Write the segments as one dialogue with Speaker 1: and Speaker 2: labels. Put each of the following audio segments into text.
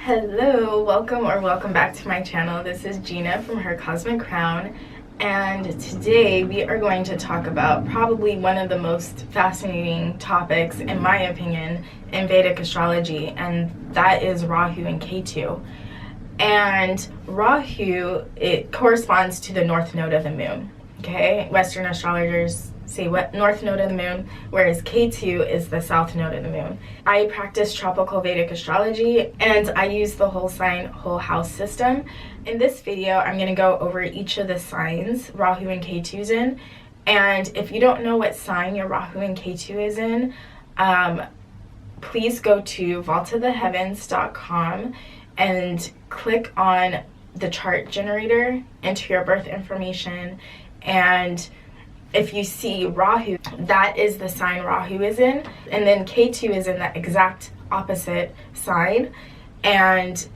Speaker 1: Hello, welcome back to my channel. This is Gina from Her Cosmic Crown, and today we are going to talk about probably one of the most fascinating topics, in my opinion, in Vedic astrology, and that is Rahu and Ketu. And Rahu, it corresponds to the north node of the moon. Okay, Western astrologers say what north node of the moon, whereas Ketu is the south node of the moon. I practice Tropical Vedic Astrology, and I use the whole sign, whole house system. In this video, I'm going to go over each of the signs Rahu and Ketu's in. And if you don't know what sign your Rahu and Ketu is in, please go to vaultoftheheavens.com and click on the chart generator, enter your birth information, and if you see Rahu, that is the sign Rahu is in, and then Ketu is in the exact opposite sign, and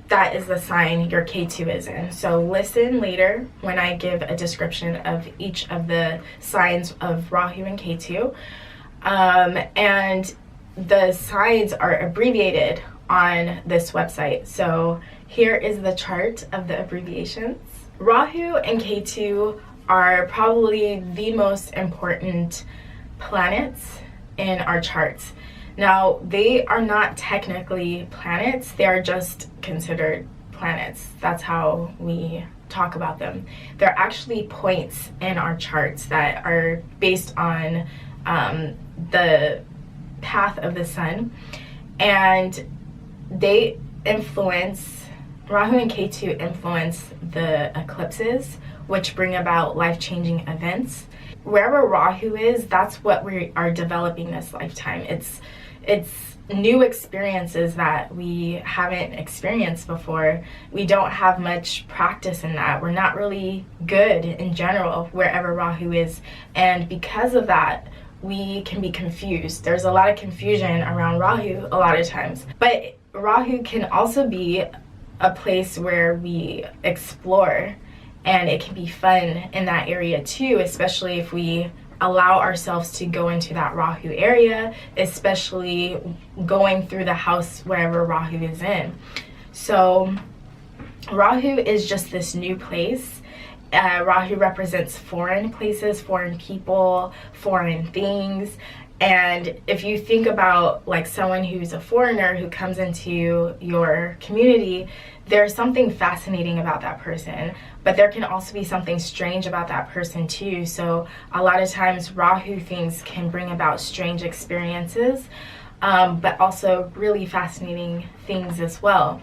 Speaker 1: that is the sign your Ketu is in. So listen later when I give a description of each of the signs of Rahu and Ketu, and the signs are abbreviated on this website. So here is the chart of the abbreviations. Rahu and Ketu are probably the most important planets in our charts. Now, they are not technically planets, they are just considered planets. That's how we talk about them. They're actually points in our charts that are based on the path of the sun, and they influence, Rahu and Ketu influence the eclipses, which bring about life-changing events. Wherever Rahu is, that's what we are developing this lifetime. It's new experiences that we haven't experienced before. We don't have much practice in that. We're not really good in general wherever Rahu is, and because of that, we can be confused. There's a lot of confusion around Rahu a lot of times, but Rahu can also be a place where we explore, and it can be fun in that area too, especially if we allow ourselves to go into that Rahu area, especially going through the house wherever Rahu is in. So Rahu is just this new place. Rahu represents foreign places, foreign people, foreign things. And if you think about like someone who's a foreigner who comes into your community, there's something fascinating about that person, but there can also be something strange about that person too. So a lot of times Rahu things can bring about strange experiences, but also really fascinating things as well.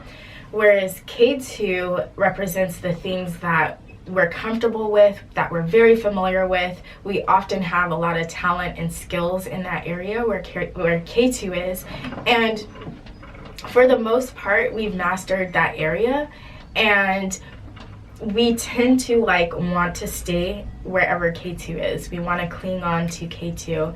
Speaker 1: Whereas Ketu represents the things that we're comfortable with, that we're very familiar with. We often have a lot of talent and skills in that area where Ketu is, and for the most part we've mastered that area, and we tend to like want to stay wherever Ketu is. We want to cling on to Ketu,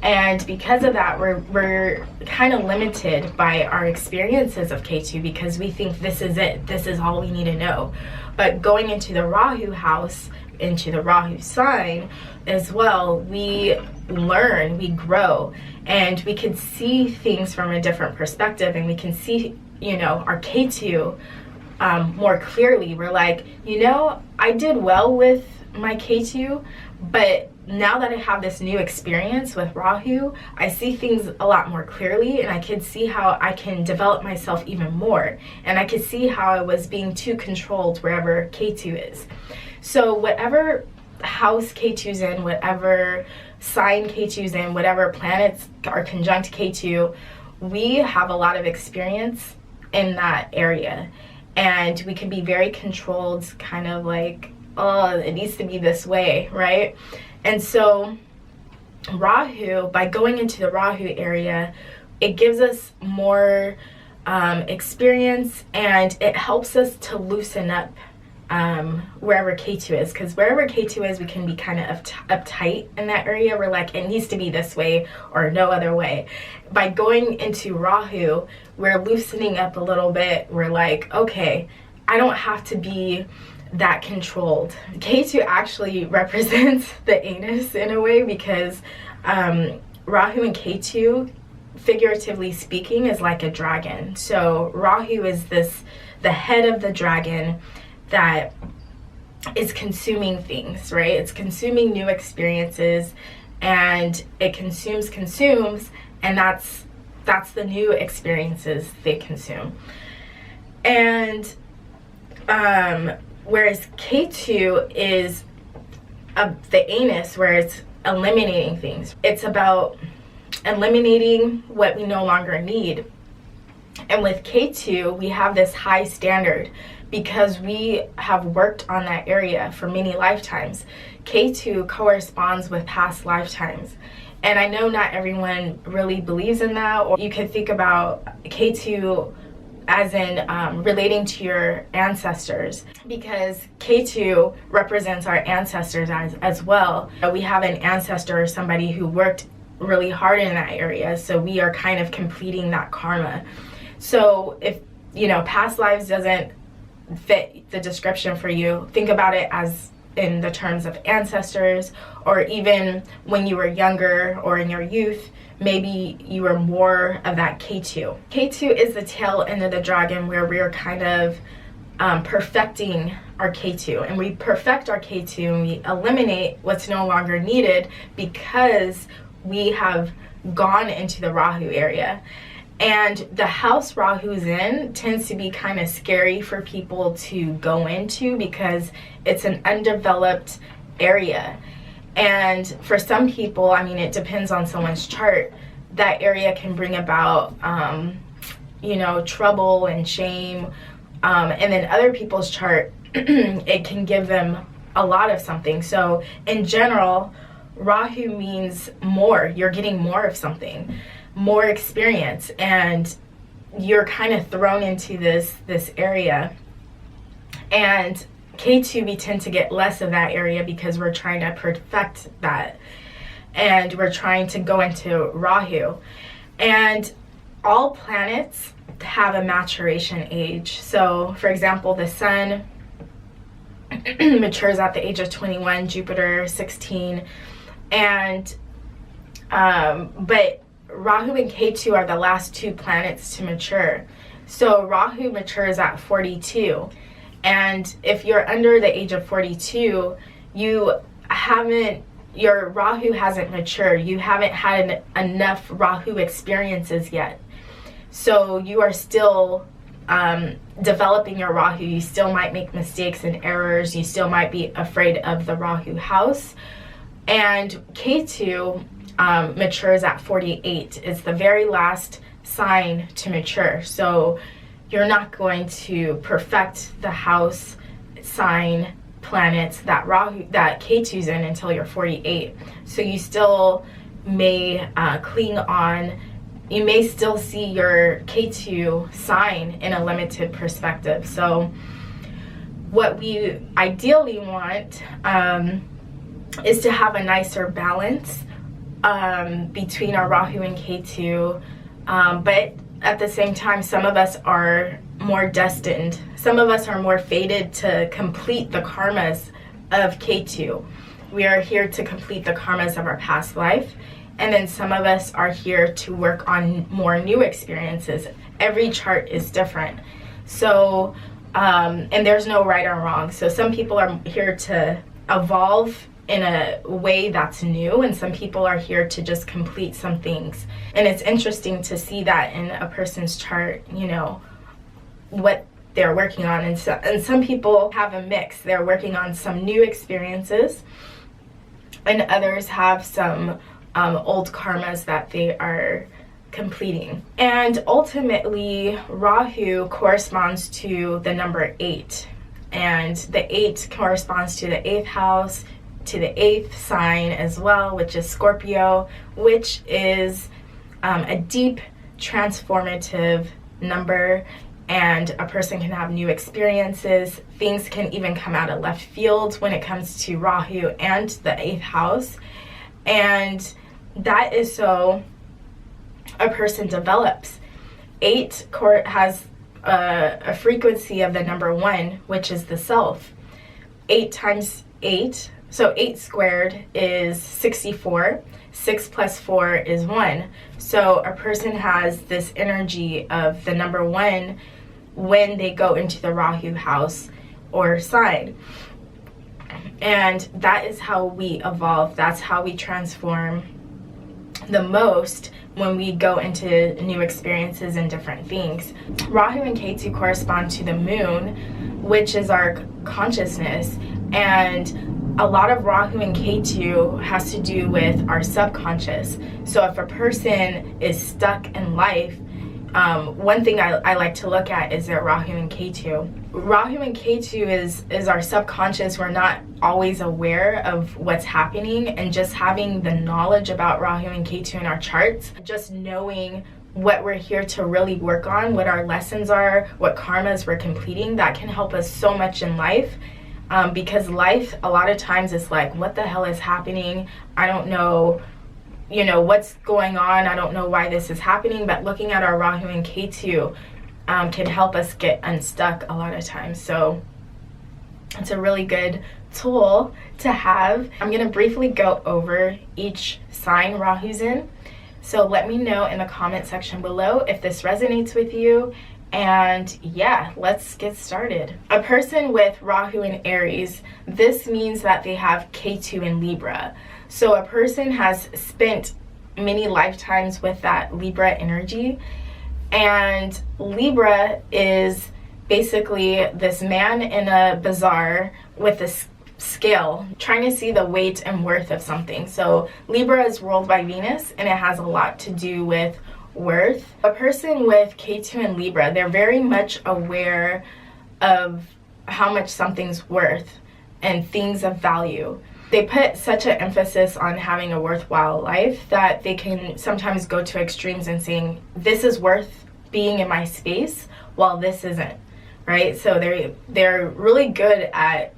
Speaker 1: and because of that we're kind of limited by our experiences of Ketu, because we think this is it, this is all we need to know. But going into the Rahu house, into the Rahu sign as well, we learn, we grow, and we can see things from a different perspective, and we can see, you know, our Ketu more clearly. We're like, you know, I did well with my Ketu, but now that I have this new experience with Rahu, I see things a lot more clearly, and I can see how I can develop myself even more, and I can see how I was being too controlled wherever Ketu is. So whatever house Ketu's in, whatever sign Ketu's in, whatever planets are conjunct Ketu, we have a lot of experience in that area, and we can be very controlled, kind of like, oh, it needs to be this way, right? And so Rahu, by going into the Rahu area, it gives us more experience, and it helps us to loosen up wherever Ketu is, because wherever Ketu is, we can be kind of uptight in that area. We're like, it needs to be this way or no other way. By going into Rahu, we're loosening up a little bit. We're like, okay, I don't have to be that controlled. Ketu actually represents the anus in a way, because Rahu and Ketu figuratively speaking, is like a dragon. So Rahu is the head of the dragon that is consuming things, right? It's consuming new experiences, and it consumes, and that's the new experiences they consume. And whereas Ketu is the anus, where it's eliminating things. It's about eliminating what we no longer need. And with Ketu, we have this high standard because we have worked on that area for many lifetimes. Ketu corresponds with past lifetimes. And I know not everyone really believes in that, or you could think about Ketu as in relating to your ancestors, because Ketu represents our ancestors as well. We have an ancestor or somebody who worked really hard in that area, so we are kind of completing that karma. So if, you know, past lives doesn't fit the description for you, think about it as in the terms of ancestors, or even when you were younger or in your youth, maybe you were more of that Ketu. Ketu is the tail end of the dragon, where we are kind of perfecting our Ketu. And we perfect our Ketu and we eliminate what's no longer needed because we have gone into the Rahu area. And the house Rahu's in tends to be kind of scary for people to go into because it's an undeveloped area. And for some people, I mean, it depends on someone's chart, that area can bring about, you know, trouble and shame. And then other people's chart, it can give them a lot of something. So in general, Rahu means more. You're getting more of something, more experience, and you're kind of thrown into this area. And Ketu, we tend to get less of that area because we're trying to perfect that, and we're trying to go into Rahu. And all planets have a maturation age. So for example, the sun matures at the age of 21, Jupiter 16, and but Rahu and Ketu are the last two planets to mature. So Rahu matures at 42. And if you're under the age of 42, your Rahu hasn't matured. You haven't had enough Rahu experiences yet. So you are still developing your Rahu. You still might make mistakes and errors. You still might be afraid of the Rahu house. And Ketu matures at 48. It's the very last sign to mature. So you're not going to perfect the house, sign, planets that Ketu's in until you're 48. So you still may cling on. You may still see your Ketu sign in a limited perspective. So what we ideally want is to have a nicer balance between our Rahu and Ketu, but at the same time, some of us are more destined. Some of us are more fated to complete the karmas of Ketu. We are here to complete the karmas of our past life. And then some of us are here to work on more new experiences. Every chart is different. So, and there's no right or wrong. So some people are here to evolve in a way that's new, and some people are here to just complete some things. And it's interesting to see that in a person's chart, you know, what they're working on. And some people have a mix. They're working on some new experiences, and others have some old karmas that they are completing. And ultimately, Rahu corresponds to the number 8, and the 8 corresponds to the 8th house, to the 8th sign as well, which is Scorpio, which is a deep transformative number, and a person can have new experiences. Things can even come out of left field when it comes to Rahu and the 8th house. And that is so a person develops. 8 has a frequency of the number 1, which is the self. 8 times 8, So 8 squared is 64. 6 plus 4 is 1. So a person has this energy of the number 1 when they go into the Rahu house or sign. And that is how we evolve. That's how we transform the most when we go into new experiences and different things. Rahu and Ketu correspond to the moon, which is our consciousness. And a lot of Rahu and Ketu has to do with our subconscious. So if a person is stuck in life, one thing I like to look at is their Rahu and Ketu. Rahu and Ketu is our subconscious. We're not always aware of what's happening, and just having the knowledge about Rahu and Ketu in our charts, just knowing what we're here to really work on, what our lessons are, what karmas we're completing, that can help us so much in life. Because life, a lot of times, is like, what the hell is happening? I don't know, what's going on. I don't know why this is happening. But looking at our Rahu and Ketu can help us get unstuck a lot of times. So it's a really good tool to have. I'm going to briefly go over each sign Rahu's in. So let me know in the comment section below if this resonates with you. And yeah, let's get started. A person with Rahu in Aries, this means that they have Ketu in Libra. So a person has spent many lifetimes with that Libra energy. And Libra is basically this man in a bazaar with a scale, trying to see the weight and worth of something. So Libra is ruled by Venus, and it has a lot to do with worth. A person with Ketu and Libra, they're very much aware of how much something's worth and things of value. They put such an emphasis on having a worthwhile life that they can sometimes go to extremes and saying, this is worth being in my space, while this isn't, right? So they're really good at,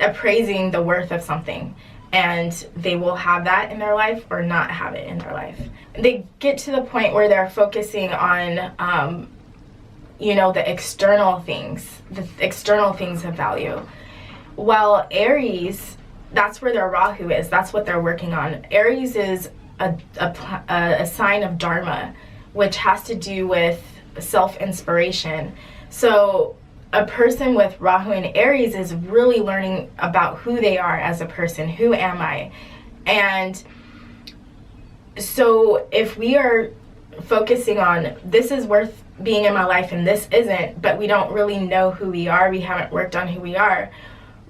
Speaker 1: appraising the worth of something. And they will have that in their life or not have it in their life. They get to the point where they're focusing on, the external things of value. While Aries, that's where their Rahu is. That's what they're working on. Aries is a sign of Dharma, which has to do with self-inspiration. So a person with Rahu and Aries is really learning about who they are as a person. Who am I? And so if we are focusing on, this is worth being in my life and this isn't, but we don't really know who we are, we haven't worked on who we are,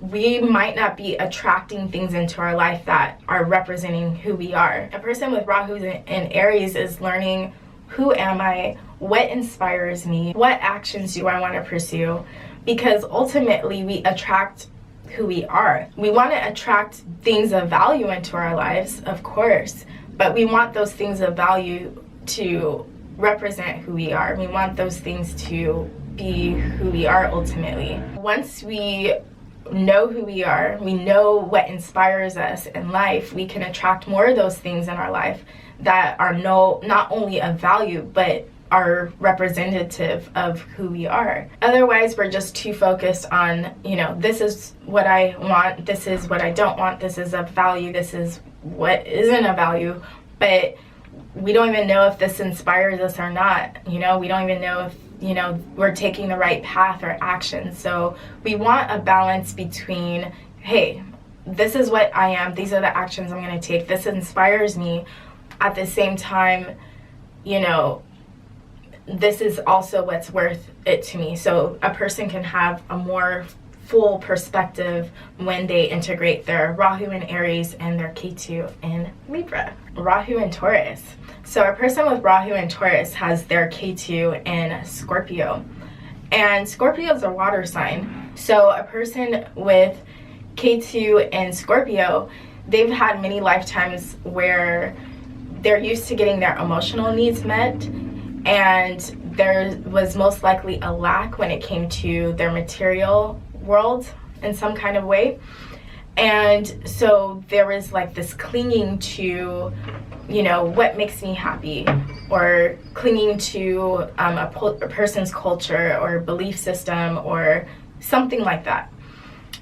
Speaker 1: we might not be attracting things into our life that are representing who we are. A person with Rahu and Aries is learning, who am I? What inspires me? What actions do I want to pursue? Because ultimately we attract who we are. We want to attract things of value into our lives, of course, but we want those things of value to represent who we are. We want those things to be who we are ultimately. Once we know who we are, we know what inspires us in life, we can attract more of those things in our life that are not only of value, but are representative of who we are. Otherwise, we're just too focused on, this is what I want, this is what I don't want, this is of value, this is what isn't of value, but we don't even know if this inspires us or not. We don't even know if we're taking the right path or action. So we want a balance between, hey, this is what I am, these are the actions I'm going to take, this inspires me. At the same time, this is also what's worth it to me. So a person can have a more full perspective when they integrate their Rahu in Aries and their Ketu in Libra. Rahu and Taurus. So a person with Rahu and Taurus has their Ketu in Scorpio. And Scorpio is a water sign. So a person with Ketu in Scorpio, they've had many lifetimes where they're used to getting their emotional needs met, and there was most likely a lack when it came to their material world in some kind of way. And so there was like this clinging to, what makes me happy, or clinging to a person's culture or belief system or something like that.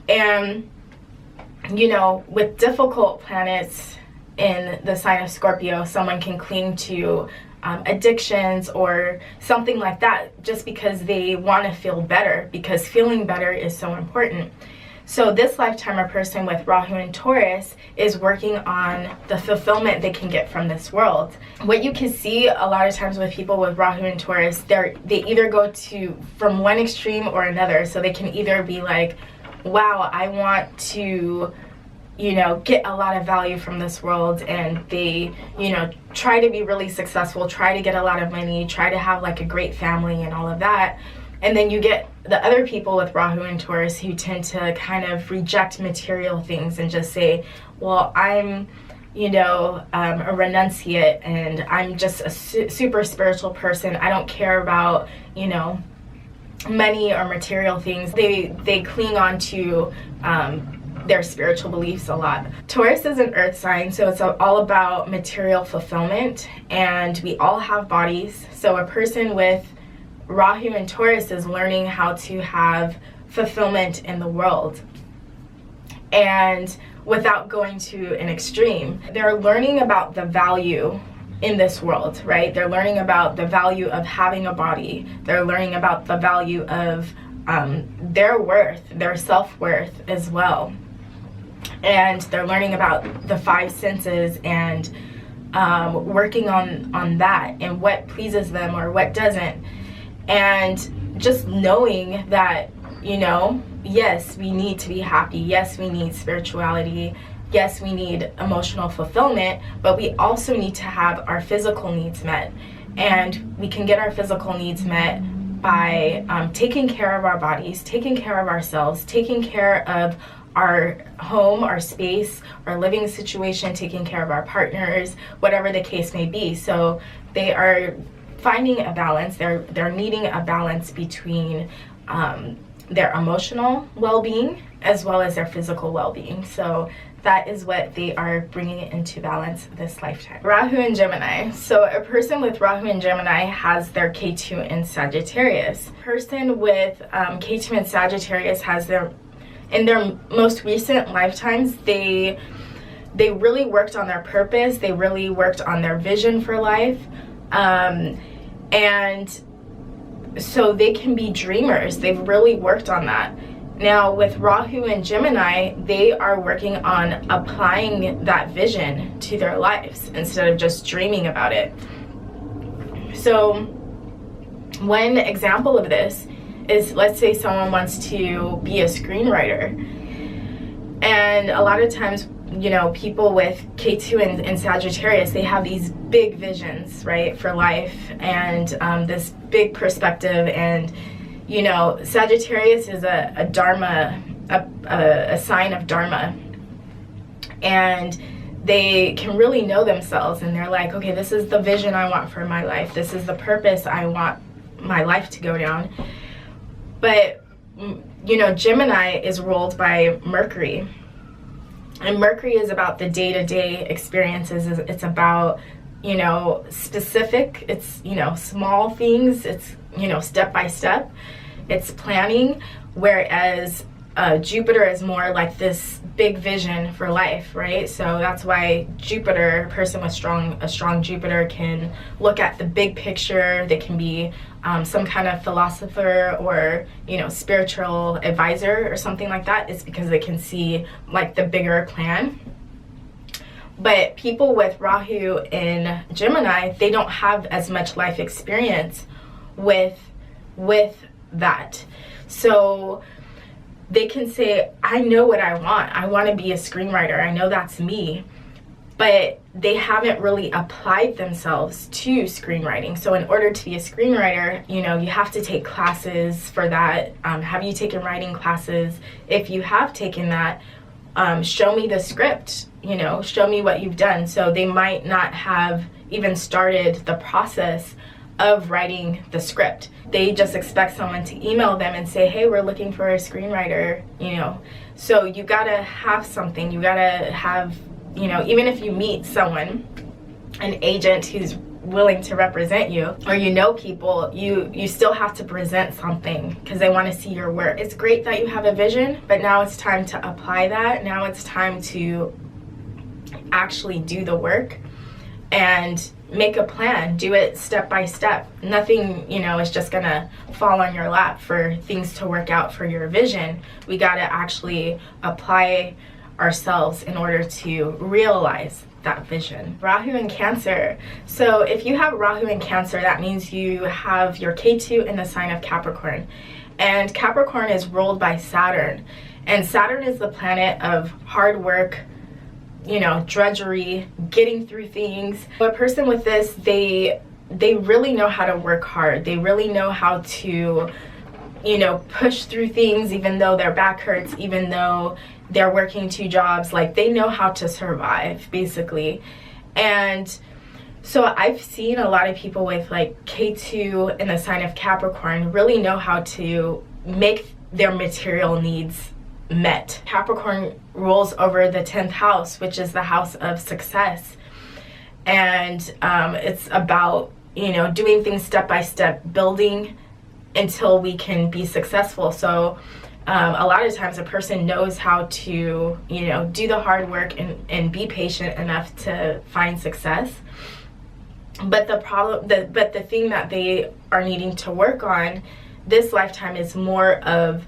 Speaker 1: And you know, with difficult planets in the sign of Scorpio, someone can cling to addictions or something like that just because they want to feel better, because feeling better is so important. So this lifetime, a person with Rahu and Taurus is working on the fulfillment they can get from this world. What you can see a lot of times with people with Rahu and Taurus, they either go to from one extreme or another. So they can either be like, wow, I want to, you know, get a lot of value from this world, and they, you know, try to be really successful, try to get a lot of money, try to have like a great family and all of that. And then you get the other people with Rahu and Taurus who tend to kind of reject material things and just say, well, I'm, you know, a renunciate, and I'm just a super spiritual person. I don't care about, you know, money or material things. They cling on to their spiritual beliefs a lot. Taurus is an earth sign, so it's all about material fulfillment, and we all have bodies. So a person with Rahu and Taurus is learning how to have fulfillment in the world, and without going to an extreme. They're learning about the value in this world, right? They're learning about the value of having a body. They're learning about the value of their worth, their self-worth as well. And they're learning about the five senses and working on that and what pleases them or what doesn't. And just knowing that, you know, yes, we need to be happy. Yes, we need spirituality. Yes, we need emotional fulfillment, but we also need to have our physical needs met. And we can get our physical needs met by taking care of our bodies, taking care of ourselves, taking care of our home, our space, our living situation, taking care of our partners, whatever the case may be. So they are finding a balance. They're needing a balance between their emotional well-being as well as their physical well-being. So that is what they are bringing into balance this lifetime. Rahu and Gemini. So a person with Rahu and Gemini has their Ketu in Sagittarius. A person with Ketu in Sagittarius has in their most recent lifetimes, they really worked on their purpose. They really worked on their vision for life. And so they can be dreamers. They've really worked on that. Now with Rahu and Gemini, they are working on applying that vision to their lives instead of just dreaming about it. So one example of this is, let's say someone wants to be a screenwriter. And a lot of times, you know, people with Ketu and Sagittarius, they have these big visions, right, for life, and this big perspective. And, you know, Sagittarius is a dharma, a sign of dharma. And they can really know themselves, and they're like, okay, this is the vision I want for my life. This is the purpose I want my life to go down. But, you know, Gemini is ruled by Mercury. And Mercury is about the day-to-day experiences. It's about, you know, specific. It's, you know, small things. It's, you know, step by step. It's planning. Whereas Jupiter is more like this big vision for life, right? So that's why Jupiter, a person with a strong Jupiter, can look at the big picture. They can be some kind of philosopher or, you know, spiritual advisor or something like that. It's because they can see like the bigger plan. But people with Rahu in Gemini, they don't have as much life experience with that. So they can say, I know what I want. I want to be a screenwriter. I know that's me. But they haven't really applied themselves to screenwriting. So in order to be a screenwriter, you know, you have to take classes for that. Have you taken writing classes? If you have taken that, show me the script, you know, show me what you've done. So they might not have even started the process of writing the script. They just expect someone to email them and say, hey, we're looking for a screenwriter, you know. So you gotta have something. You gotta have, you know, even if you meet someone, an agent who's willing to represent you, or you know people, you still have to present something because they want to see your work. It's great that you have a vision, but now it's time to apply that. Now it's time to actually do the work and make a plan. Do it step by step. Nothing, you know, is just gonna fall on your lap for things to work out for your vision. We gotta actually apply ourselves in order to realize that vision. Rahu in Cancer. So if you have Rahu in Cancer, that means you have your Ketu in the sign of Capricorn. And Capricorn is ruled by Saturn. And Saturn is the planet of hard work, you know, drudgery, getting through things. A person with this, they really know how to work hard. They really know how to, you know, push through things even though their back hurts, even though they're working 2 jobs. Like, they know how to survive, basically. And so I've seen a lot of people with like K2 in the sign of Capricorn really know how to make their material needs met. Capricorn rules over the 10th house, which is the house of success. And it's about, you know, doing things step by step, building until we can be successful. So a lot of times a person knows how to, you know, do the hard work and be patient enough to find success. But the thing that they are needing to work on this lifetime is more of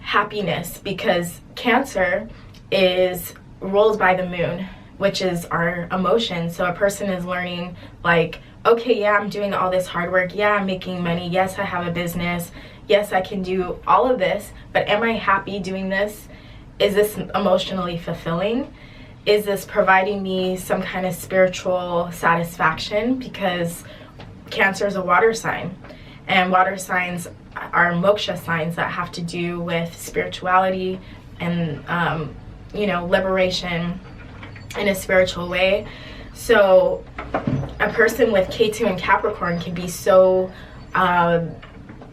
Speaker 1: happiness, because Cancer is ruled by the moon, which is our emotions. So a person is learning, like, okay, yeah, I'm doing all this hard work, yeah, I'm making money, yes, I have a business, yes, I can do all of this, but am I happy doing this? Is this emotionally fulfilling? Is this providing me some kind of spiritual satisfaction? Because Cancer is a water sign, and water signs are moksha signs that have to do with spirituality and you know, liberation in a spiritual way. So a person with Ketu and Capricorn can be so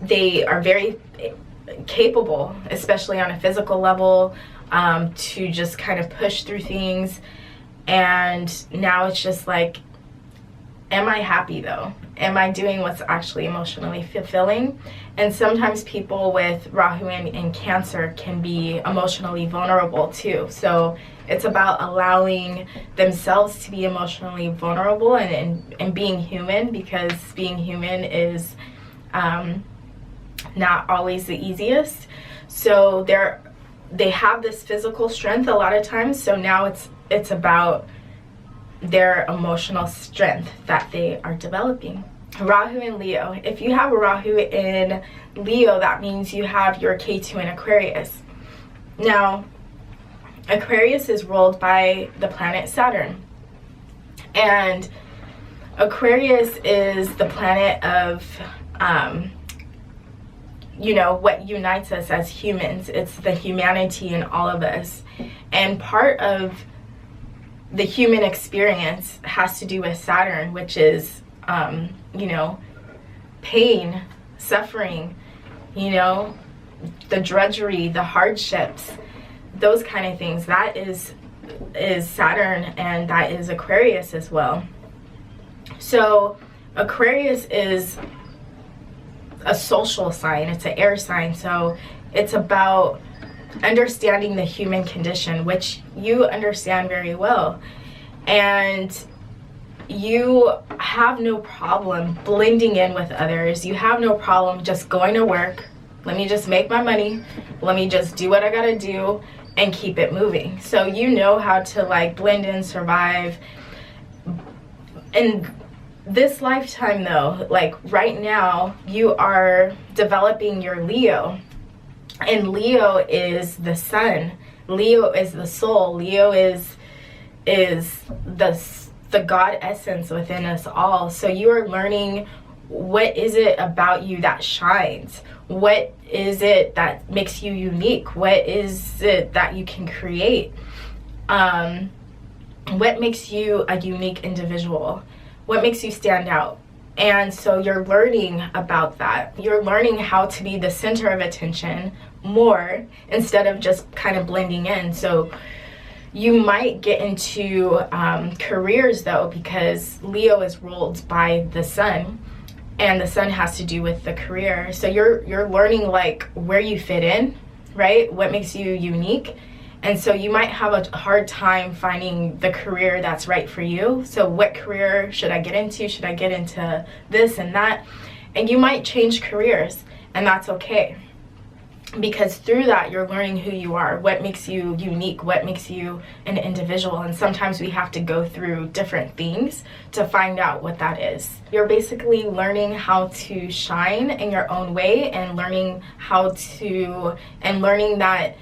Speaker 1: they are very capable, especially on a physical level, to just kind of push through things. And now it's just like, am I happy though? Am I doing what's actually emotionally fulfilling? And sometimes people with Rahu in Cancer can be emotionally vulnerable too. So it's about allowing themselves to be emotionally vulnerable and being human, because being human is not always the easiest. So they have this physical strength a lot of times. So now it's about their emotional strength that they are developing. Rahu in Leo. If you have Rahu in Leo, that means you have your Ketu in Aquarius. Now, Aquarius is ruled by the planet Saturn. And Aquarius is the planet of, you know, what unites us as humans. It's the humanity in all of us. And part of the human experience has to do with Saturn, which is, you know, pain, suffering, you know, the drudgery, the hardships, those kind of things. That is Saturn, and that is Aquarius as well. So Aquarius is a social sign. It's an air sign. So it's about understanding the human condition, which you understand very well. And you have no problem blending in with others. You have no problem just going to work. Let me just make my money. Let me just do what I gotta do and keep it moving. So you know how to like blend in, survive. In this lifetime though, like right now, you are developing your Leo. And Leo is the sun. Leo is the soul. Leo is the God essence within us all. So you are learning, what is it about you that shines? What is it that makes you unique? What is it that you can create? What makes you a unique individual? What makes you stand out? And so you're learning about that. You're learning how to be the center of attention more instead of just kind of blending in. So You might get into careers though, because Leo is ruled by the sun, and the sun has to do with the career. So you're learning like where you fit in, right? What makes you unique. And so you might have a hard time finding the career that's right for you. So what career should I get into? Should I get into this and that? And you might change careers, and that's okay. Because through that, you're learning who you are, what makes you unique, what makes you an individual. And sometimes we have to go through different things to find out what that is. You're basically learning how to shine in your own way, and learning that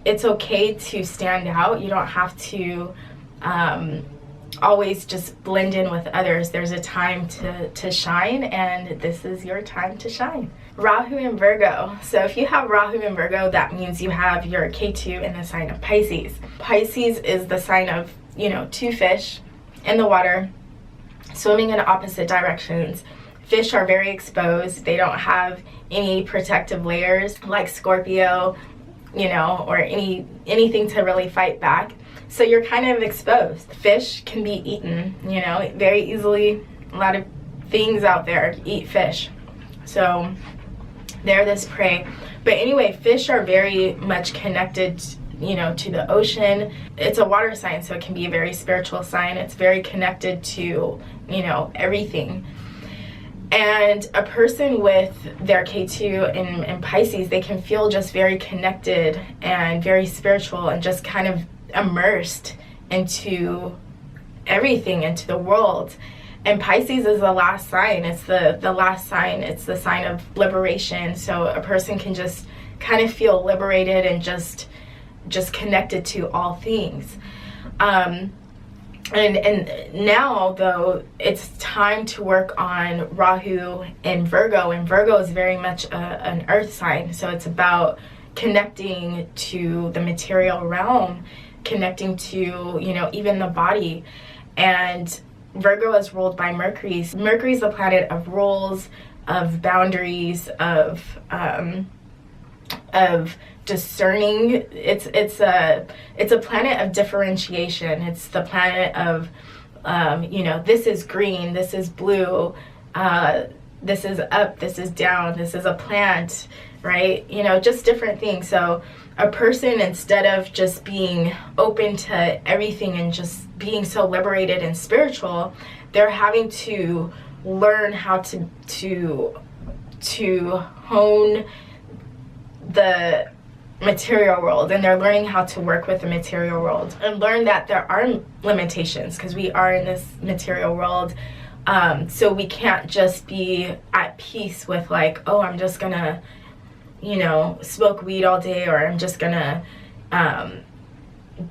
Speaker 1: it's okay to stand out. You don't have to always just blend in with others. There's a time to shine, and this is your time to shine. Rahu and Virgo. So if you have Rahu and Virgo, that means you have your Ketu in the sign of Pisces. Pisces is the sign of, two fish in the water, swimming in opposite directions. Fish are very exposed. They don't have any protective layers like Scorpio, or anything to really fight back. So you're kind of exposed. Fish can be eaten, very easily. A lot of things out there eat fish. So they're this prey. But anyway, fish are very much connected, to the ocean. It's a water sign, so it can be a very spiritual sign. It's very connected to, everything. And a person with their Ketu in Pisces, they can feel just very connected and very spiritual, and just kind of immersed into everything, into the world. And Pisces is the last sign. It's the last sign. It's the sign of liberation. So a person can just kind of feel liberated and just connected to all things. And now, though, it's time to work on Rahu and Virgo. And Virgo is very much an earth sign. So it's about connecting to the material realm, connecting to, even the body. And Virgo is ruled by Mercury. Mercury is the planet of rules, of boundaries, of discerning. It's a planet of differentiation. It's the planet of this is green, this is blue, this is up, this is down, this is a plant, right? Just different things. So a person, instead of just being open to everything and just being so liberated and spiritual, they're having to learn how to hone the material world, and they're learning how to work with the material world and learn that there are limitations, because we are in this material world. So we can't just be at peace with like, oh, I'm just gonna smoke weed all day, or I'm just gonna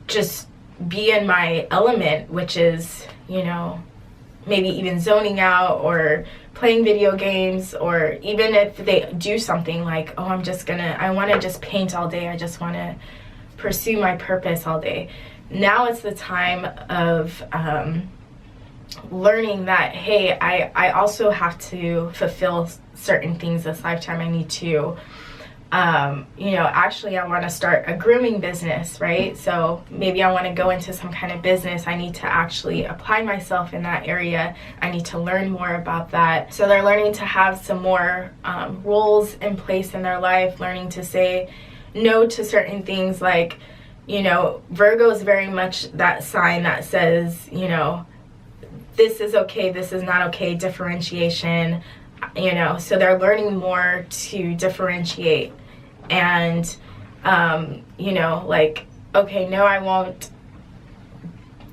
Speaker 1: just be in my element, which is maybe even zoning out or playing video games, or even if they do something like, oh, I want to just paint all day, I just want to pursue my purpose all day. Now it's the time of learning that, hey, I also have to fulfill certain things this lifetime. I need to actually I want to start a grooming business, right? So maybe I want to go into some kind of business. I need to actually apply myself in that area. I need to learn more about that. So they're learning to have some more roles in place in their life, learning to say no to certain things. Like, Virgo is very much that sign that says, this is okay, this is not okay, differentiation. So they're learning more to differentiate and, like, okay, no, I won't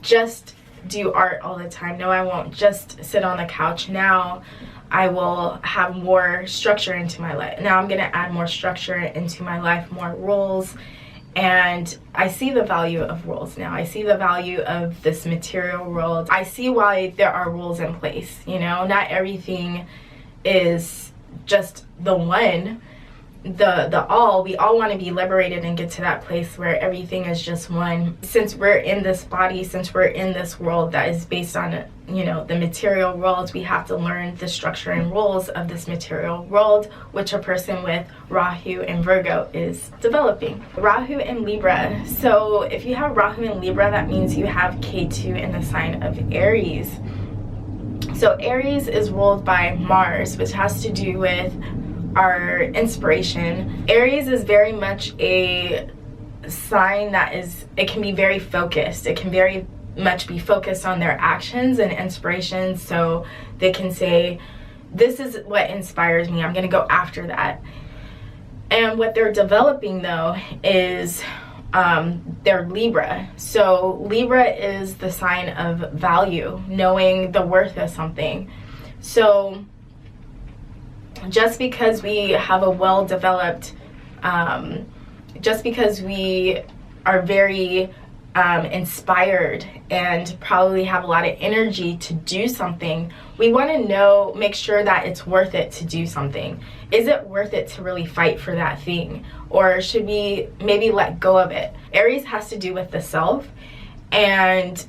Speaker 1: just do art all the time. No, I won't just sit on the couch. Now I will have more structure into my life. Now I'm going to add more structure into my life, more rules. And I see the value of rules now. I see the value of this material world. I see why there are rules in place. Not everything is just the one, the all. We all want to be liberated and get to that place where everything is just one. Since we're in this body, since we're in this world that is based on the material world. We have to learn the structure and rules of this material world, which a person with Rahu and Virgo is developing. Rahu and Libra. So if you have Rahu and Libra, that means you have Ketu in the sign of Aries. So Aries is ruled by Mars, which has to do with our inspiration. Aries is very much a sign that it can be very focused. It can very much be focused on their actions and inspirations. So they can say, this is what inspires me, I'm going to go after that. And what they're developing though is they're Libra. So Libra is the sign of value, knowing the worth of something. So just because we have a well-developed, just because we are very inspired and probably have a lot of energy to do something, we want to make sure that it's worth it to do something. Is it worth it to really fight for that thing? Or should we maybe let go of it? Aries has to do with the self, and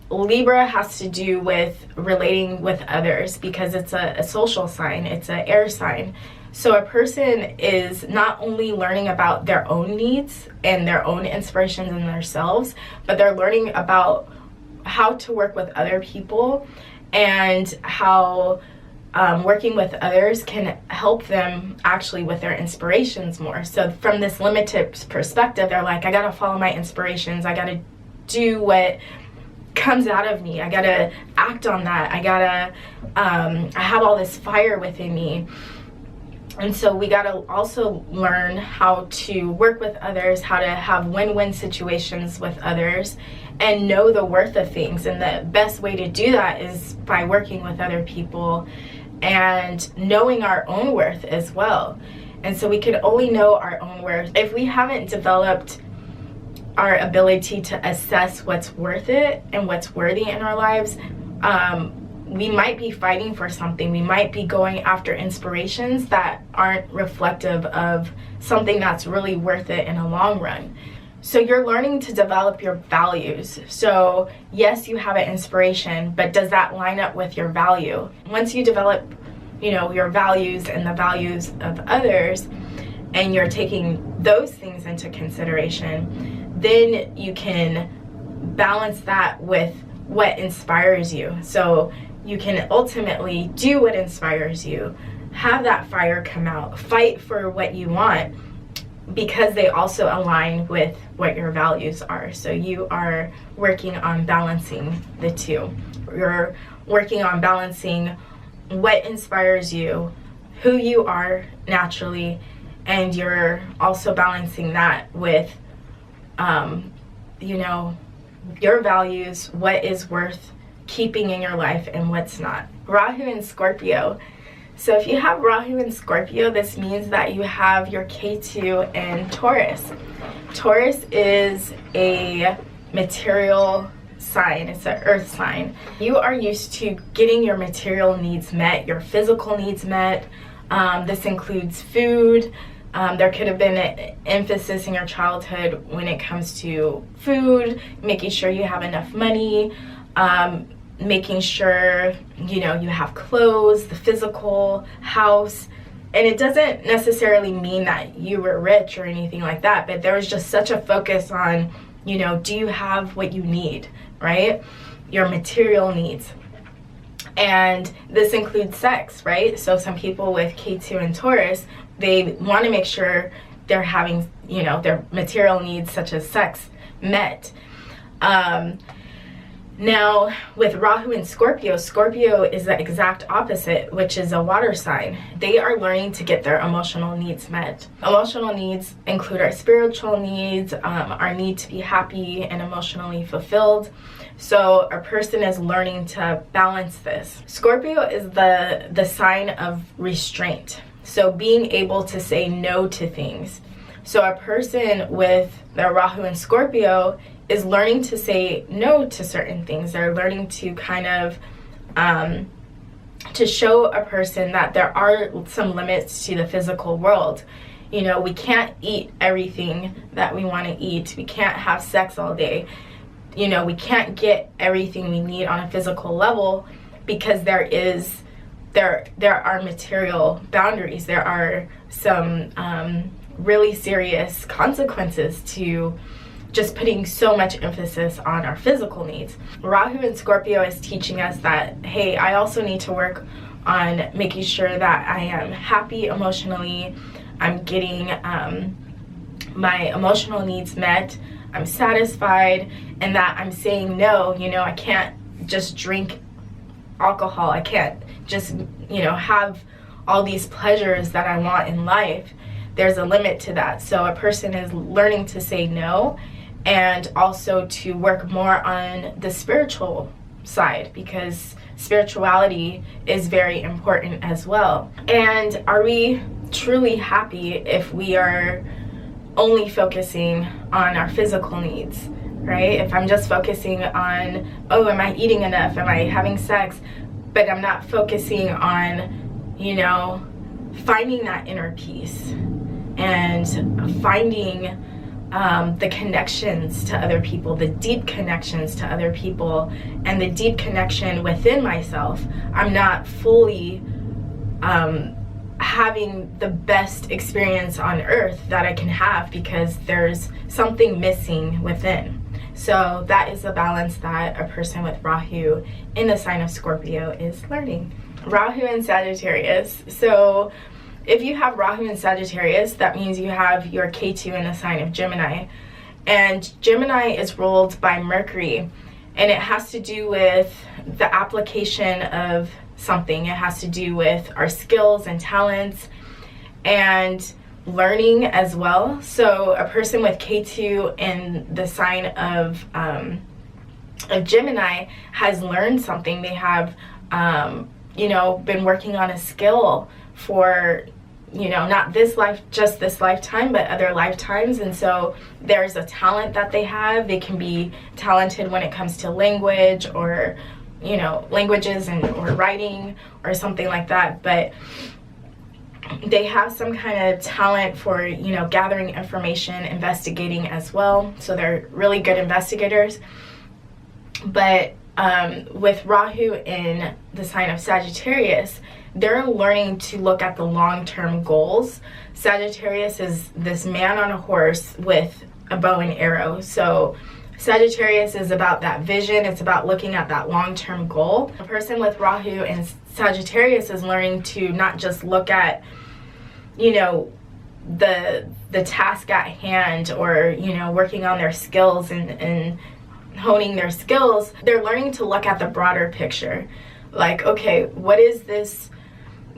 Speaker 1: Libra has to do with relating with others, because it's a social sign, it's an air sign. So a person is not only learning about their own needs and their own inspirations in themselves, but they're learning about how to work with other people and how working with others can help them actually with their inspirations more. So from this limited perspective, they're like, I gotta follow my inspirations, I gotta do what comes out of me, I gotta act on that, I have all this fire within me. And so we got to also learn how to work with others, how to have win-win situations with others, and know the worth of things. And the best way to do that is by working with other people and knowing our own worth as well. And so we can only know our own worth if we haven't developed our ability to assess what's worth it and what's worthy in our lives. We might be fighting for something. We might be going after inspirations that aren't reflective of something that's really worth it in a long run. So you're learning to develop your values. So yes, you have an inspiration, but does that line up with your value? Once you develop, your values and the values of others, and you're taking those things into consideration, then you can balance that with what inspires you. So you can ultimately do what inspires you, have that fire come out, fight for what you want, because they also align with what your values are. So you are working on balancing the two. You're working on balancing what inspires you, who you are naturally, and you're also balancing that with, your values, what is worth keeping in your life and what's not. Rahu and Scorpio. So if you have Rahu and Scorpio, this means that you have your Ketu and Taurus. Taurus is a material sign. It's an earth sign. You are used to getting your material needs met, your physical needs met. This includes food. There could have been an emphasis in your childhood when it comes to food, making sure you have enough money, making sure you have clothes, the physical house. And it doesn't necessarily mean that you were rich or anything like that, but there was just such a focus on, do you have what you need, right? Your material needs. And this includes sex, right? So some people with Ketu and Taurus, they want to make sure they're having, their material needs such as sex met. Now, with Rahu and Scorpio, Scorpio is the exact opposite, which is a water sign. They are learning to get their emotional needs met. Emotional needs include our spiritual needs, our need to be happy and emotionally fulfilled. So a person is learning to balance this. Scorpio is the sign of restraint. So being able to say no to things. So a person with their Rahu and Scorpio is learning to say no to certain things. They're learning to kind of to show a person that there are some limits to the physical world. We can't eat everything that we want to eat. We can't have sex all day. you know, we can't get everything we need on a physical level because there are material boundaries. There are some really serious consequences to just putting so much emphasis on our physical needs. Rahu in Scorpio is teaching us that, hey, I also need to work on making sure that I am happy emotionally, I'm getting my emotional needs met, I'm satisfied, and that I'm saying no. You know, I can't just drink alcohol, I can't just, you know, have all these pleasures that I want in life. There's a limit to that. So a person is learning to say no, and also to work more on the spiritual side, because spirituality is very important as well. And are we truly happy if we are only focusing on our physical needs, right? If I'm just focusing on, oh, am I eating enough? Am I having sex? But I'm not focusing on, you know, finding that inner peace and finding the connections to other people, the deep connections to other people, and the deep connection within myself. I'm not fully having the best experience on earth that I can have because there's something missing within. So that is the balance that a person with Rahu in the sign of Scorpio is learning. Rahu in Sagittarius. So if you have Rahu in Sagittarius, that means you have your Ketu in the sign of Gemini. And Gemini is ruled by Mercury, and it has to do with the application of something. It has to do with our skills and talents and learning as well. So a person with Ketu in the sign of Gemini has learned something. They have, you know, been working on a skill for, you know, not this life, just this lifetime, but other lifetimes. And so there's a talent that they have. They can be talented when it comes to language, or, you know, languages and or writing or something like that. But they have some kind of talent for, you know, gathering information, investigating as well. So they're really good investigators. But with Rahu in the sign of Sagittarius, they're learning to look at the long-term goals. Sagittarius is this man on a horse with a bow and arrow. So Sagittarius is about that vision. It's about looking at that long-term goal. A person with Rahu and Sagittarius is learning to not just look at, you know, the task at hand, or, you know, working on their skills and honing their skills. They're learning to look at the broader picture. Like, okay, what is this,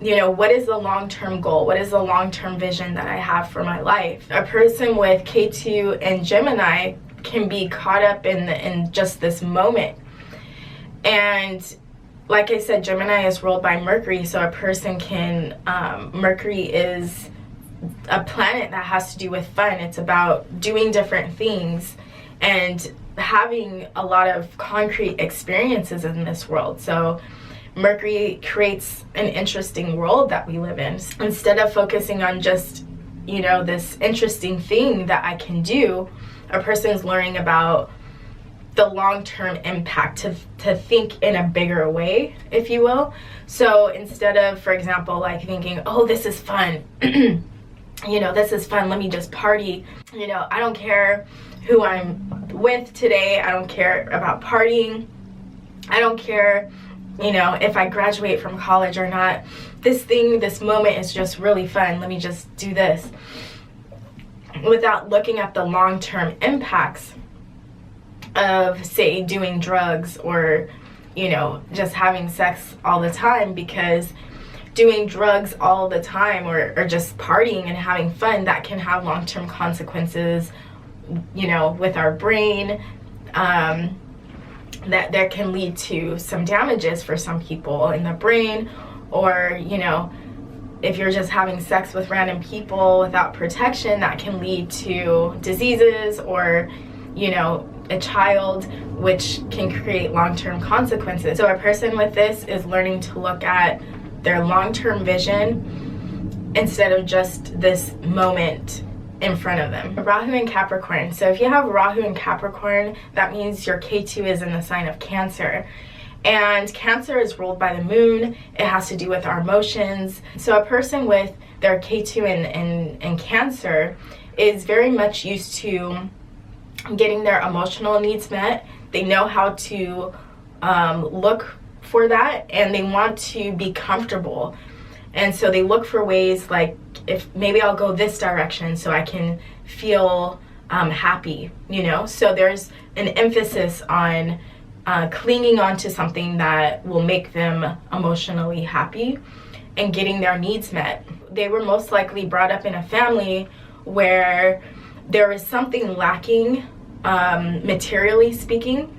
Speaker 1: you know, what is the long-term goal? What is the long-term vision that I have for my life? A person with Ketu and Gemini can be caught up in just this moment. And like I said, Gemini is ruled by Mercury, so a person can, Mercury is a planet that has to do with fun. It's about doing different things and having a lot of concrete experiences in this world. So Mercury creates an interesting world that we live in. Instead of focusing on just, you know, this interesting thing that I can do, a person's learning about the long-term impact, to think in a bigger way, if you will. So instead of, for example, like thinking, oh, this is fun, you know, this is fun, let me just party. You know, I don't care who I'm with today. I don't care about partying. I don't care, you know, if I graduate from college or not. This moment is just really fun. Let me just do this. Without looking at the long-term impacts of, say, doing drugs, or, you know, just having sex all the time. Because doing drugs all the time, or just partying and having fun, that can have long-term consequences, you know, with our brain, that there can lead to some damages for some people in the brain. Or, you know, if you're just having sex with random people without protection, that can lead to diseases, or, you know, a child, which can create long-term consequences. So a person with this is learning to look at their long-term vision instead of just this moment in front of them. Rahu and Capricorn. So if you have Rahu and Capricorn, that means your Ketu is in the sign of Cancer. And Cancer is ruled by the moon. It has to do with our emotions. So a person with their Ketu in Cancer is very much used to getting their emotional needs met. They know how to look for that, and they want to be comfortable. And so they look for ways like, if maybe I'll go this direction so I can feel happy, you know? So there's an emphasis on clinging on to something that will make them emotionally happy and getting their needs met. They were most likely brought up in a family where there was something lacking, materially speaking,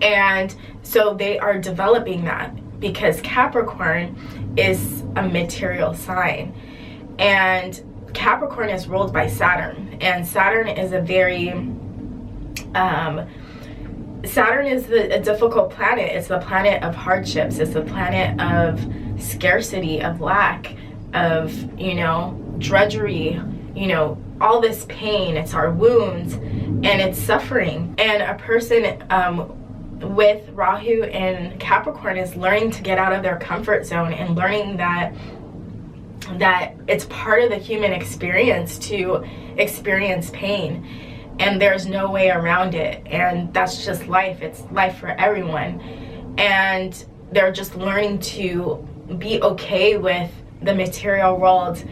Speaker 1: and so they are developing that, because Capricorn is a material sign, and Capricorn is ruled by Saturn, and Saturn is a very Saturn is a difficult planet. It's the planet of hardships. It's the planet of scarcity, of lack, of, you know, drudgery, you know, all this pain. It's our wounds, and it's suffering. And a person with Rahu and Capricorn is learning to get out of their comfort zone and learning that it's part of the human experience to experience pain, and there's no way around it, and that's just life. It's life for everyone, and they're just learning to be okay with the material world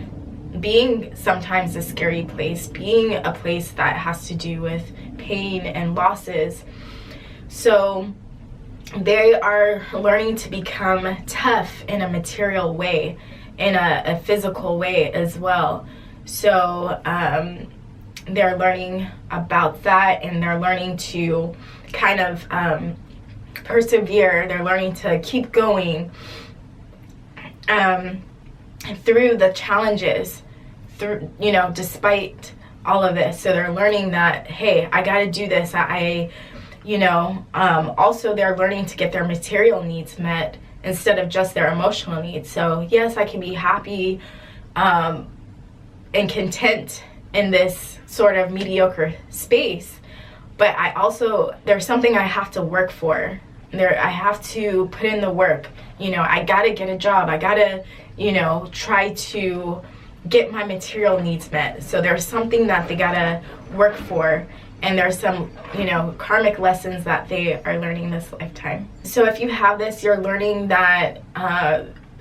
Speaker 1: being sometimes a scary place, being a place that has to do with pain and losses. So they are learning to become tough in a material way, in a physical way as well. So they're learning about that, and they're learning to kind of persevere. They're learning to keep going through the challenges, through, you know, despite all of this. So they're learning that, hey, I got to do this. You know, also they're learning to get their material needs met instead of just their emotional needs. So yes, I can be happy and content in this sort of mediocre space, but I also, there's something I have to work for. I have to put in the work. You know, I gotta get a job. I gotta, you know, try to get my material needs met. So there's something that they gotta work for, and there's some, you know, karmic lessons that they are learning this lifetime. So if you have this, you're learning that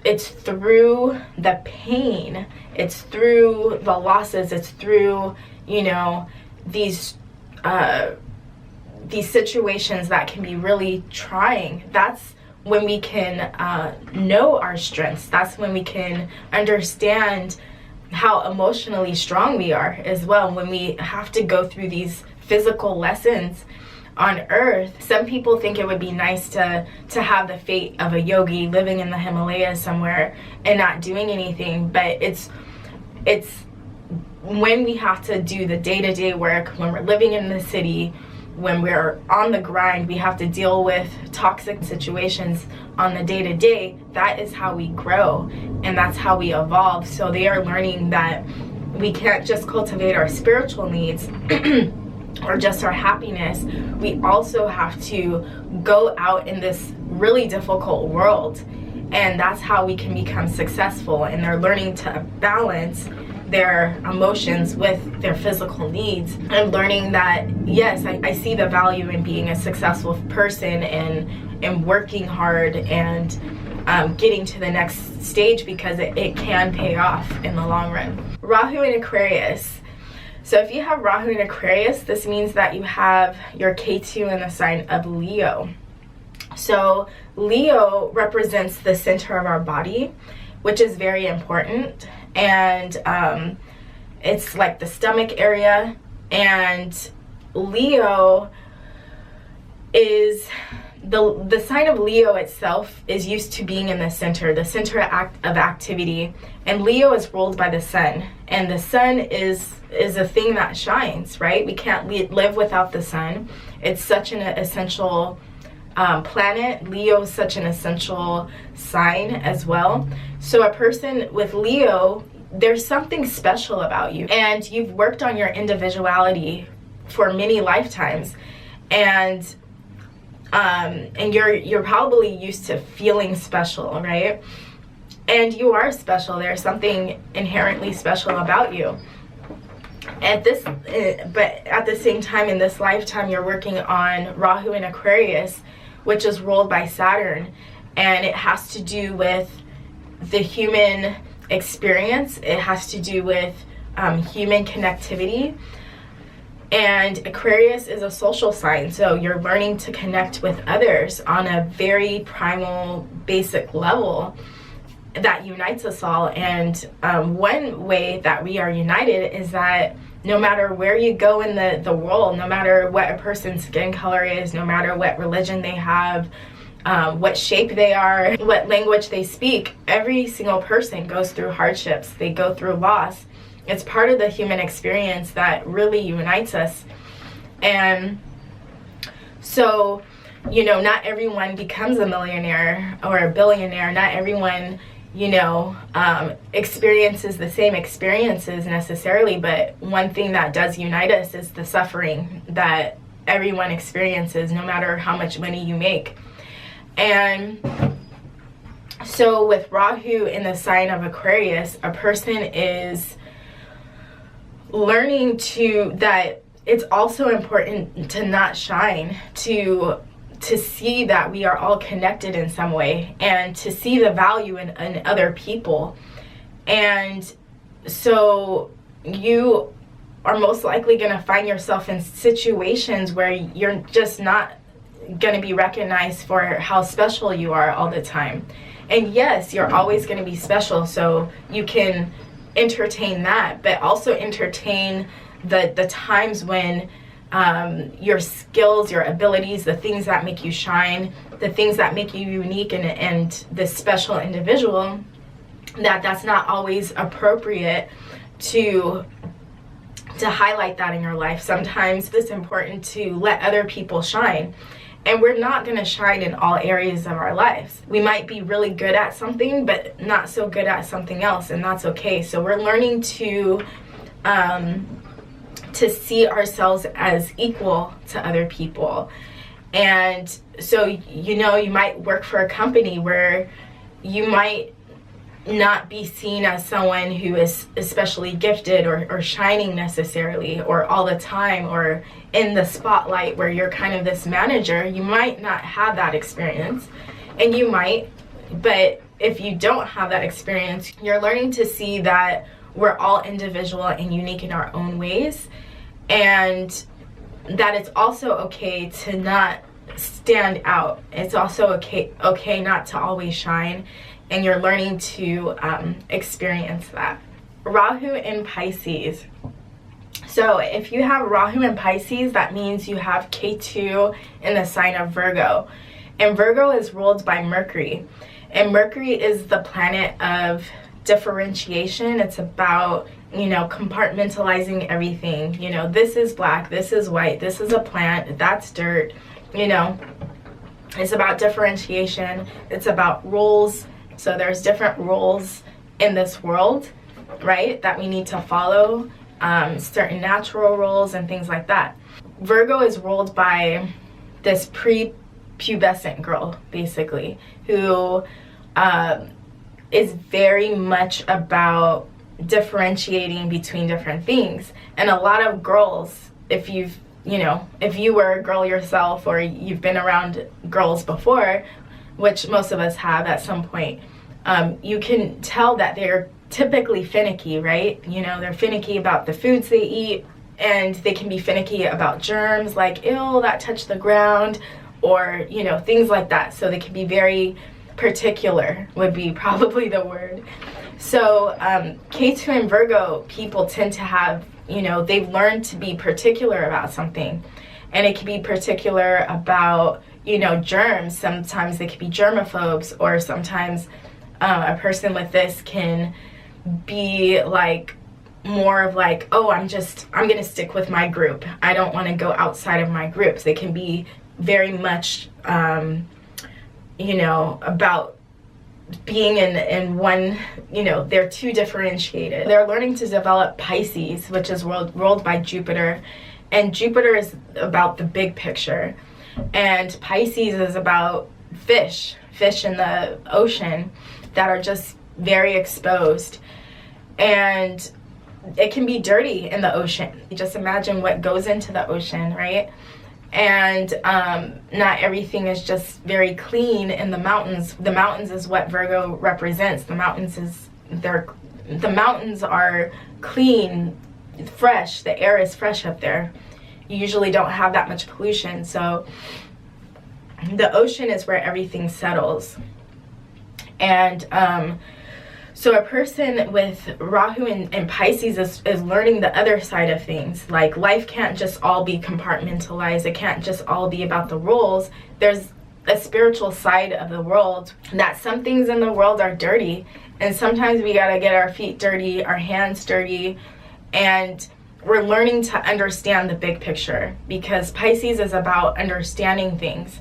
Speaker 1: it's through the pain, it's through the losses, it's through, you know, these situations that can be really trying. That's when we can know our strengths. That's when we can understand how emotionally strong we are as well. When we have to go through these physical lessons on earth, some people think it would be nice to have the fate of a yogi living in the Himalayas somewhere and not doing anything, but it's when we have to do the day-to-day work, when we're living in the city, when we're on the grind, we have to deal with toxic situations on the day-to-day. That is how we grow, and that's how we evolve. So they are learning that we can't just cultivate our spiritual needs or just our happiness. We also have to go out in this really difficult world, and that's how we can become successful. And they're learning to balance their emotions with their physical needs, and learning that, yes, I see the value in being a successful person and working hard and getting to the next stage, because it can pay off in the long run. Rahu in Aquarius. So if you have Rahu in Aquarius, this means that you have your Ketu in the sign of Leo. So Leo represents the center of our body, which is very important. And it's like the stomach area. And Leo is the sign of Leo itself is used to being in the center of activity. And Leo is ruled by the sun, and the sun is a thing that shines, right? We can't live without the sun. It's such an essential planet. Leo is such an essential sign as well. So a person with Leo, there's something special about you, and you've worked on your individuality for many lifetimes, and you're probably used to feeling special, right? And you are special. There's something inherently special about you. But at the same time, in this lifetime, you're working on Rahu in Aquarius, which is ruled by Saturn, and it has to do with the human experience. It has to do with human connectivity. And Aquarius is a social sign, so you're learning to connect with others on a very primal, basic level that unites us all. And one way that we are united is that no matter where you go in the world, no matter what a person's skin color is, no matter what religion they have, what shape they are, what language they speak, every single person goes through hardships. They go through loss. It's part of the human experience that really unites us. And so, you know, not everyone becomes a millionaire or a billionaire. Not everyone, you know, experiences the same experiences necessarily, but one thing that does unite us is the suffering that everyone experiences, no matter how much money you make. And so with Rahu in the sign of Aquarius, a person is learning that it's also important to not shine, to see that we are all connected in some way, and to see the value in other people. And so you are most likely going to find yourself in situations where you're just not going to be recognized for how special you are all the time. And yes, you're always going to be special, so you can entertain that, but also entertain the times when your skills, your abilities, the things that make you shine, the things that make you unique and this special individual, that's not always appropriate to highlight that in your life. Sometimes it's important to let other people shine. And we're not going to shine in all areas of our lives. We might be really good at something, but not so good at something else, and that's okay. So we're learning to see ourselves as equal to other people. And so, you know, you might work for a company where you might not be seen as someone who is especially gifted or shining necessarily, or all the time, or in the spotlight where you're kind of this manager. You might not have that experience, and you might, but if you don't have that experience, you're learning to see that we're all individual and unique in our own ways, and that it's also okay to not stand out. It's also okay not to always shine, and you're learning to experience that. Rahu in Pisces. So if you have Rahu in Pisces, that means you have Ketu in the sign of Virgo. And Virgo is ruled by Mercury. And Mercury is the planet of differentiation. It's about, you know, compartmentalizing everything. You know, this is black, this is white, this is a plant, that's dirt. You know, it's about differentiation. It's about rules. So there's different rules in this world, right, that we need to follow, certain natural rules and things like that. Virgo is ruled by this prepubescent girl, basically, who is very much about differentiating between different things. And a lot of girls, if you were a girl yourself, or you've been around girls before, which most of us have at some point, you can tell that they're typically finicky, right? You know, they're finicky about the foods they eat, and they can be finicky about germs, like, ew, that touched the ground, or, you know, things like that. So they can be very particular, would be probably the word. So Ketu and Virgo people tend to have, you know, they've learned to be particular about something. And it can be particular about, you know, germs. Sometimes they can be germaphobes, or sometimes a person with this can be like more of like, oh, I'm gonna stick with my group. I don't want to go outside of my groups. They can be very much you know, about being in one, you know, they're too differentiated. They're learning to develop Pisces, which is ruled by Jupiter, and Jupiter is about the big picture, and Pisces is about fish in the ocean that are just very exposed, and it can be dirty in the ocean. You just imagine what goes into the ocean, right? And not everything is just very clean in the mountains. The mountains is what Virgo represents. The mountains are clean, fresh. The air is fresh up there. You usually don't have that much pollution. So the ocean is where everything settles. And so a person with Rahu and Pisces is learning the other side of things. Like, life can't just all be compartmentalized. It can't just all be about the rules. There's a spiritual side of the world, that some things in the world are dirty, and sometimes we gotta get our feet dirty, our hands dirty, and we're learning to understand the big picture, because Pisces is about understanding things.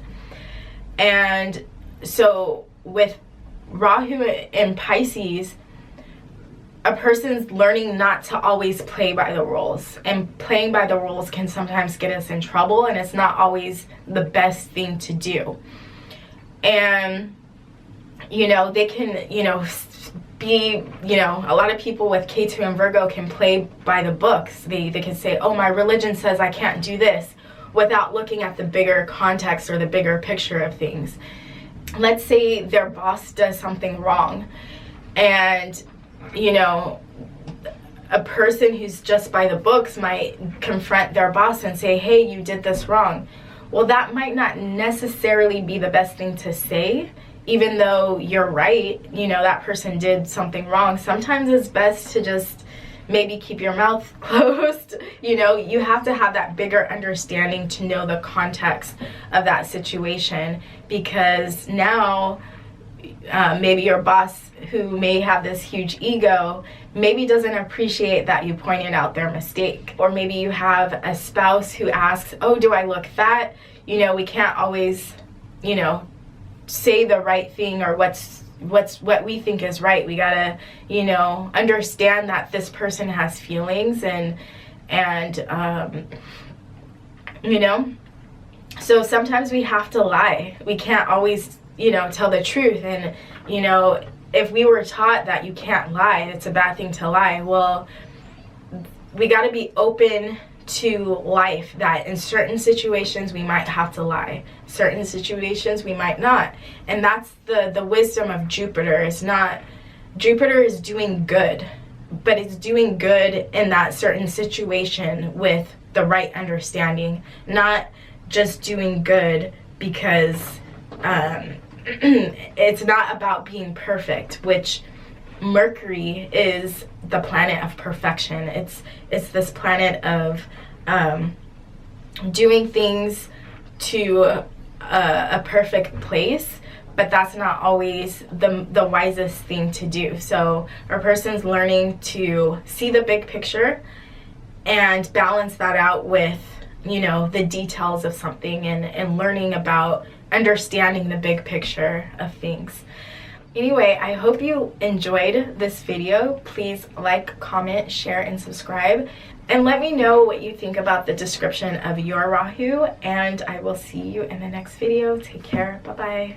Speaker 1: And so with Rahu and Pisces, a person's learning not to always play by the rules, and playing by the rules can sometimes get us in trouble, and it's not always the best thing to do. And you know, they can, you know, be, you know, a lot of people with Ketu and Virgo can play by the books. They can say, oh, my religion says I can't do this, without looking at the bigger context or the bigger picture of things. Let's say their boss does something wrong, and you know, a person who's just by the books might confront their boss and say, hey, you did this wrong. Well, that might not necessarily be the best thing to say, even though you're right. You know, that person did something wrong. Sometimes it's best to just maybe keep your mouth closed. You know, you have to have that bigger understanding to know the context of that situation, because now maybe your boss, who may have this huge ego, maybe doesn't appreciate that you pointed out their mistake. Or maybe you have a spouse who asks, oh, do I look fat? You know, we can't always, you know, say the right thing or what we think is right. We gotta, you know, understand that this person has feelings, and you know, so sometimes we have to lie. We can't always, you know, tell the truth. And you know, if we were taught that you can't lie, it's a bad thing to lie, well, we got to be open to life, that in certain situations we might have to lie, certain situations we might not. And that's the wisdom of Jupiter. It's not, Jupiter is doing good, but it's doing good in that certain situation with the right understanding, not just doing good because it's not about being perfect, which Mercury is the planet of perfection. It's this planet of doing things to a perfect place, but that's not always the wisest thing to do. So a person's learning to see the big picture and balance that out with, you know, the details of something, and learning about understanding the big picture of things. Anyway, I hope you enjoyed this video. Please like, comment, share, and subscribe. And let me know what you think about the description of your Rahu. And I will see you in the next video. Take care. Bye-bye.